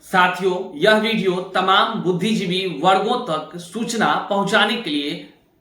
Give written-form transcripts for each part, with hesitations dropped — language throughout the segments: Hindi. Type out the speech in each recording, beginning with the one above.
साथियों, यह वीडियो तमाम बुद्धिजीवी वर्गों तक सूचना पहुंचाने के लिए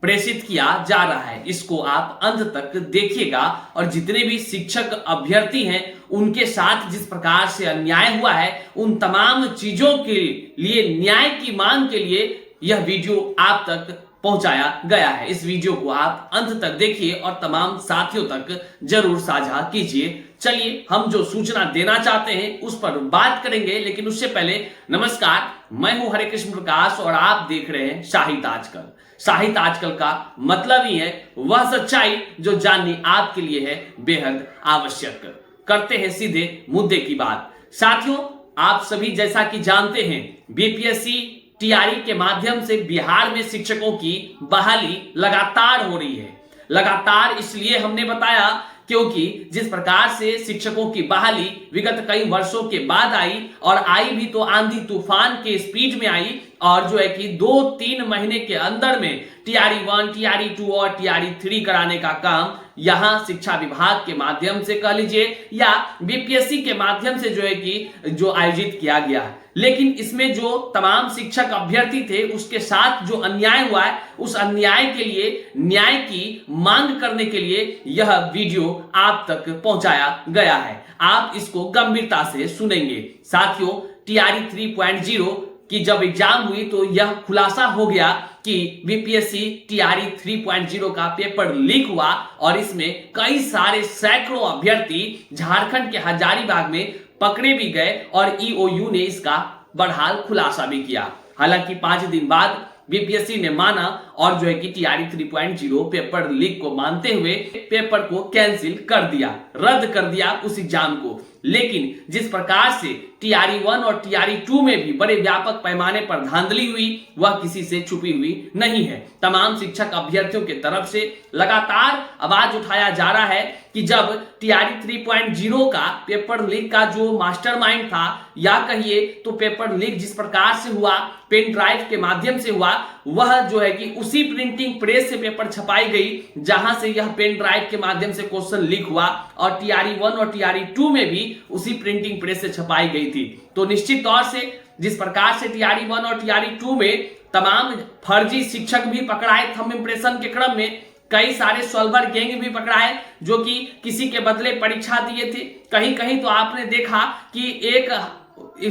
प्रेषित किया जा रहा है। इसको आप अंत तक देखिएगा और जितने भी शिक्षक अभ्यर्थी हैं उनके साथ जिस प्रकार से अन्याय हुआ है उन तमाम चीजों के लिए न्याय की मांग के लिए यह वीडियो आप तक पहुंचाया गया है। इस वीडियो को आप अंत तक देखिए और तमाम साथियों तक जरूर साझा कीजिए। चलिए हम जो सूचना देना चाहते हैं उस पर बात करेंगे, लेकिन उससे पहले नमस्कार, मैं हूं हरे कृष्ण प्रकाश और आप देख रहे हैं साहित्य आजकल। साहित्य आजकल का मतलब ही है वह सच्चाई जो जाननी आपके लिए है बेहद आवश्यक। करते हैं सीधे मुद्दे की बात। साथियों, आप सभी जैसा कि जानते हैं बीपीएससी टीआरई के माध्यम से बिहार में शिक्षकों की बहाली लगातार हो रही है। लगातार इसलिए हमने बताया क्योंकि जिस प्रकार से शिक्षकों की बहाली विगत कई वर्षों के बाद आई और आई भी तो आंधी तूफान के स्पीड में आई और जो है कि 2-3 महीने के अंदर में टीआरई 1, टीआरई 2 और टीआरई 3 कराने का काम यहां शिक्षा विभाग के माध्यम से कह लीजिए या बीपीएससी के माध्यम से जो है कि जो आयोजित किया गया है। लेकिन इसमें जो तमाम शिक्षक अभ्यर्थी थे उसके साथ जो अन्याय हुआ है उस अन्याय के लिए न्याय की मांग करने के लिए यह वीडियो आप तक पहुंचाया गया है। आप इसको गंभीरता से सुनेंगे। साथियों, टीआरई 3.0 की जब एग्जाम हुई तो यह खुलासा हो गया कि बीपीएससी टीआरई 3.0 का पेपर लीक हुआ और इसमें कई सारे सैकड़ों अभ्यर्थी झारखंड के हजारीबाग में पकड़े भी गए और ईओयू ने इसका बहरहाल खुलासा भी किया। हालांकि 5 दिन बाद बीपीएससी ने माना और जो है कि टीआरई 3.0 पेपर लीक को मानते हुए पेपर को कैंसिल कर दिया, रद्द कर दिया उस एग्जाम को। लेकिन जिस प्रकार से टीआरई 1 और टीआरई 2 में भी बड़े व्यापक पैमाने पर धांधली हुई वह किसी से छुपी हुई नहीं है। तमाम शिक्षक अभ्यर्थियों के तरफ से लगातार आवाज उठाया जा रहा है कि जब टीआरई 3.0 का पेपर लीक का जो मास्टरमाइंड था या कहिए तो पेपर लीक जिस प्रकार से हुआ पेन ड्राइव के माध्यम से हुआ वह जो है कि उसी प्रिंटिंग प्रेस से पेपर छपाई गई जहां से यह पेन ड्राइव के माध्यम से क्वेश्चन लीक हुआ और टीआरई 1 और टीआरई 2 में भी उसी प्रिंटिंग प्रेस से छपाई गई थी। तो निश्चित तौर से जिस प्रकार से टीआरई 1 और टीआरई 2 में तमाम फर्जी शिक्षक भी पकड़ाए थंब इंप्रेशन के क्रम में, कई सारे सॉल्वर गैंग भी पकड़ाए जो कि किसी के बदले परीक्षा दिए थे। कहीं कहीं तो आपने देखा कि एक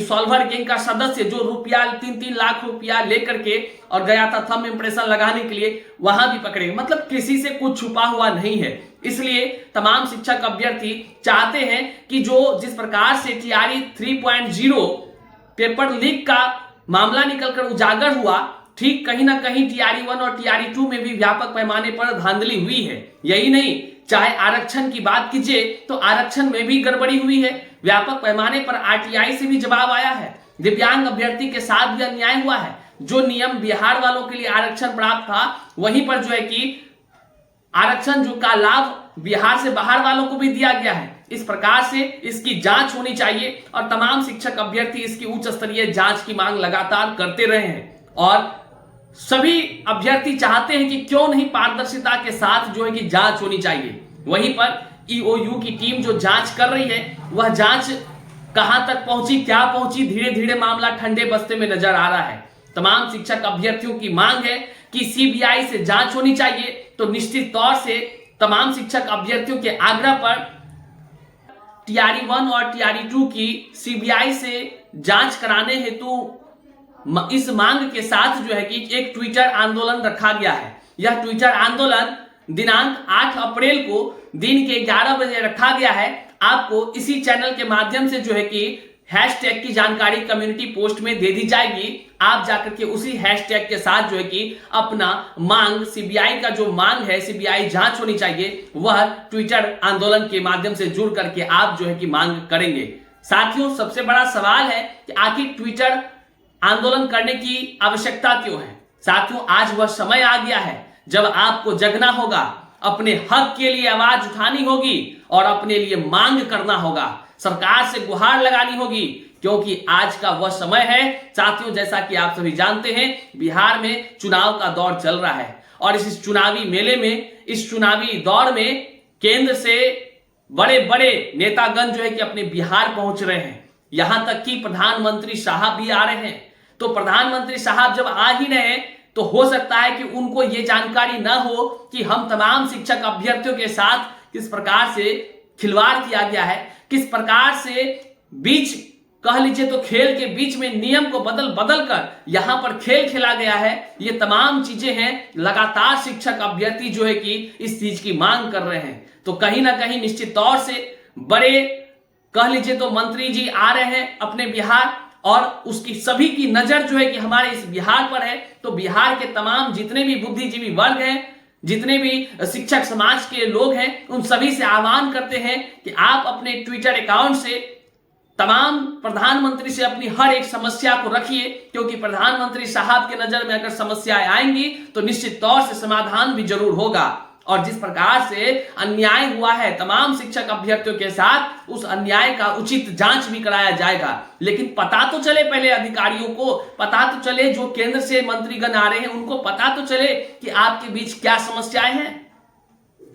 सॉल्वर गैंग का सदस्य जो रुपया 3-3 लाख रुपया लेकर के और गया था थंब इंप्रेशन लगाने के लिए, वहां भी पकड़े। मतलब किसी से कुछ छुपा हुआ नहीं है। इसलिए तमाम शिक्षक अभ्यर्थी चाहते हैं कि जो जिस प्रकार से टीआरई 3.0 पेपर लीक का मामला निकलकर उजागर हुआ, ठीक कहीं ना कहीं टीआरई 1 और टीआरई 2 में भी व्यापक पैमाने पर धांधली हुई है। यही नहीं, चाहे आरक्षण की बात कीजिए तो आरक्षण में भी गड़बड़ी हुई है। व्यापक पैमाने पर आरटीआई से भी जवाब आया है। दिव्यांग अभ्यर्थी के साथ भी अन्याय हुआ है। जो नियम बिहार वालों के लिए आरक्षण प्राप्त था वहीं पर जो है कि आरक्षण जो का लाभ बिहार से बाहर वालों को भी दिया गया है। इस प्रकार से इसकी जांच होनी चाहिए और तमाम शिक्षक अभ्यर्थी इसकी उच्च स्तरीय जांच की मांग लगातार करते रहे हैं और सभी अभ्यर्थी चाहते हैं कि क्यों नहीं पारदर्शिता के साथ जो है कि जांच होनी चाहिए। वहीं पर ईओयू की टीम जो जांच कर रही है वह जांच कहां तक पहुंची, क्या पहुंची, धीरे धीरे मामला ठंडे बस्ते में नजर आ रहा है। तमाम शिक्षक अभ्यर्थियों की मांग है कि सीबीआई से जांच होनी चाहिए। तो निश्चित तौर से तमाम शिक्षक अभ्यर्थियों के आग्रह पर टीआरई 1 और टीआरई 2 की सीबीआई से जांच कराने हेतु इस मांग के साथ जो है कि एक ट्विटर आंदोलन रखा गया है। यह ट्विटर आंदोलन दिनांक 8 अप्रैल को दिन के 11 बजे रखा गया है। आपको इसी चैनल के माध्यम से जो है कि हैशटैग की जानकारी कम्युनिटी पोस्ट में दे दी जाएगी। आप जाकर के उसी हैशटैग के साथ जो है कि अपना मांग, सीबीआई का जो मांग है, सीबीआई जांच होनी चाहिए, वह ट्विटर आंदोलन के माध्यम से जुड़ करके आप जो है कि मांग करेंगे। साथियों, सबसे बड़ा सवाल है कि आखिर ट्विटर आंदोलन करने की आवश्यकता क्यों है। साथियों, आज वह समय आ गया है जब आपको जगना होगा, अपने हक के लिए आवाज उठानी होगी और अपने लिए मांग करना होगा, सरकार से गुहार लगानी होगी, क्योंकि आज का वह समय है। साथियों, जैसा कि आप सभी जानते हैं बिहार में चुनाव का दौर चल रहा है और इस चुनावी मेले में, इस चुनावी दौर में केंद्र से बड़े बड़े नेतागण जो है कि अपने बिहार पहुंच रहे हैं। यहां तक कि प्रधानमंत्री साहब भी आ रहे हैं। तो प्रधानमंत्री साहब जब आ ही रहे हैं तो हो सकता है कि उनको यह जानकारी ना हो कि हम तमाम शिक्षक अभ्यर्थियों के साथ किस प्रकार से खिलवाड़ किया गया है, किस प्रकार से बीच कह लीजिए तो खेल के बीच में नियम को बदल बदल कर यहां पर खेल खेला गया है। ये तमाम चीजें हैं, लगातार शिक्षक अभ्यर्थी जो है कि इस चीज की मांग कर रहे हैं। तो कहीं ना कहीं निश्चित तौर से बड़े कह लीजिए तो मंत्री जी आ रहे हैं अपने बिहार, और उसकी सभी की नजर जो है कि हमारे इस बिहार पर है। तो बिहार के तमाम जितने भी बुद्धिजीवी वर्ग हैं, जितने भी शिक्षक समाज के लोग हैं, उन सभी से आह्वान करते हैं कि आप अपने ट्विटर अकाउंट से तमाम प्रधानमंत्री से अपनी हर एक समस्या को रखिए, क्योंकि प्रधानमंत्री साहब के नजर में अगर समस्याएं आएंगी तो निश्चित तौर से समाधान भी जरूर होगा। और जिस प्रकार से अन्याय हुआ है तमाम शिक्षक अभ्यर्थियों के साथ, उस अन्याय का उचित जांच भी कराया जाएगा। लेकिन पता तो चले पहले अधिकारियों को, पता तो चले जो केंद्र से मंत्रीगण आ रहे हैं उनको पता तो चले कि आपके बीच क्या समस्याएं हैं।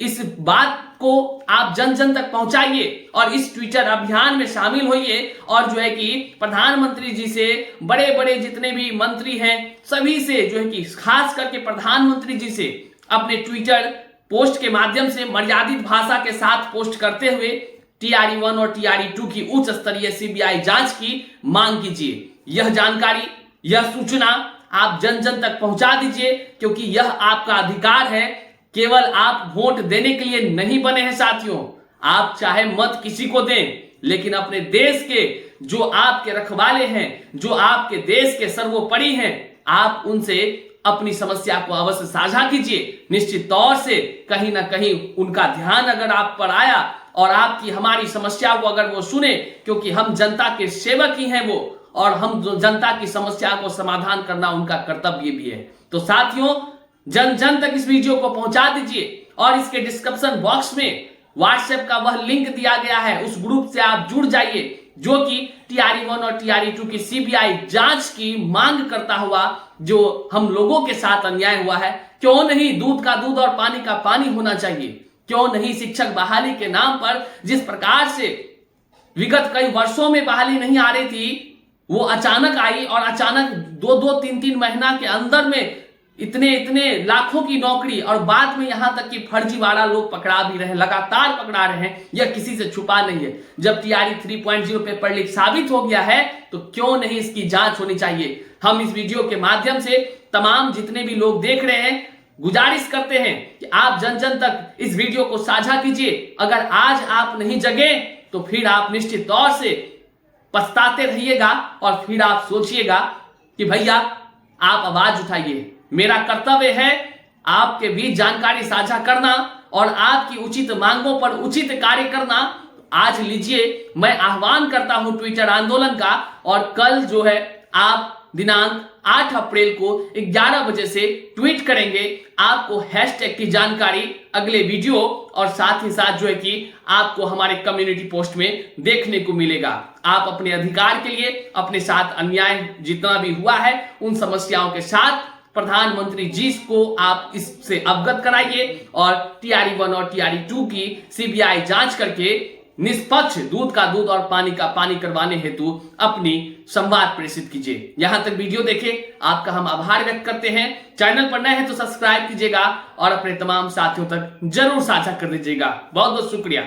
इस बात को आप जन जन तक पहुंचाइए और इस ट्विटर अभियान में शामिल होइए, और जो है कि प्रधानमंत्री जी से बड़े बड़े जितने भी मंत्री हैं सभी से जो है कि खास करके प्रधानमंत्री जी से अपने ट्विटर पोस्ट के माध्यम से मर्यादित भाषा के साथ पोस्ट करते हुए TRE 1 और TRE 2 की उच्च स्तरीय CBI जांच की मांग कीजिए। यह जानकारी, यह सूचना आप जन जन तक पहुंचा दीजिए, क्योंकि यह आपका अधिकार है। केवल आप वोट देने के लिए नहीं बने हैं साथियों, आप चाहे मत किसी को दें, लेकिन अपने देश के जो आपके रखवाले हैं, जो आपके देश के सर्वोपरि हैं, आप उनसे अपनी समस्या को अवश्य साझा कीजिए। निश्चित तौर से कहीं ना कहीं उनका ध्यान अगर आप पर आया और आपकी हमारी समस्या को अगर वो सुने, क्योंकि हम जनता के सेवक ही हैं वो, और हम जनता की समस्या को समाधान करना उनका कर्तव्य भी है। तो साथियों, जन जन तक इस वीडियो को पहुंचा दीजिए, और इसके डिस्क्रिप्शन बॉक्स में व्हाट्सएप का वह लिंक दिया गया है, उस ग्रुप से आप जुड़ जाइए जो कि TRE 1 और TRE 2 की CBI जांच की मांग करता हुआ जो हम लोगों के साथ अन्याय हुआ है। क्यों नहीं दूध का दूध और पानी का पानी होना चाहिए? क्यों नहीं शिक्षक बहाली के नाम पर जिस प्रकार से विगत कई वर्षों में बहाली नहीं आ रही थी, वो अचानक आई, और अचानक 2-2, 3-3 महीना के अंदर में इतने लाखों की नौकरी, और बाद में यहां तक कि फर्जीवाड़ा लोग पकड़ा भी रहे, लगातार पकड़ा रहे हैं। यह किसी से छुपा नहीं है। जब TRE 3.0 पेपर लीक साबित हो गया है तो क्यों नहीं इसकी जांच होनी चाहिए? हम इस वीडियो के माध्यम से तमाम जितने भी लोग देख रहे हैं गुजारिश करते हैं कि आप जन जन तक इस वीडियो को साझा कीजिए। अगर आज आप नहीं जगे तो फिर आप निश्चित तौर से पछताते रहिएगा, और फिर आप सोचिएगा कि भैया आप आवाज उठाइए। मेरा कर्तव्य है आपके बीच जानकारी साझा करना और आपकी उचित मांगों पर उचित कार्य करना। आज लीजिए, मैं आह्वान करता हूं ट्विटर आंदोलन का, और कल जो है आप दिनांक 8 अप्रैल को 11 बजे से ट्वीट करेंगे। आपको हैशटैग की जानकारी अगले वीडियो और साथ ही साथ जो है कि आपको हमारे कम्युनिटी पोस्ट में देखने को मिलेगा। आप अपने अधिकार के लिए, अपने साथ अन्याय जितना भी हुआ है उन समस्याओं के साथ प्रधानमंत्री जी को आप इससे अवगत कराइए, और TRE 1 और TRE 2 की CBI जांच करके निष्पक्ष दूध का दूध और पानी का पानी करवाने हेतु अपनी संवाद प्रेषित कीजिए। यहां तक वीडियो देखे आपका हम आभार व्यक्त करते हैं। चैनल पर नए हैं तो सब्सक्राइब कीजिएगा और अपने तमाम साथियों तक जरूर साझा कर दीजिएगा। बहुत बहुत शुक्रिया।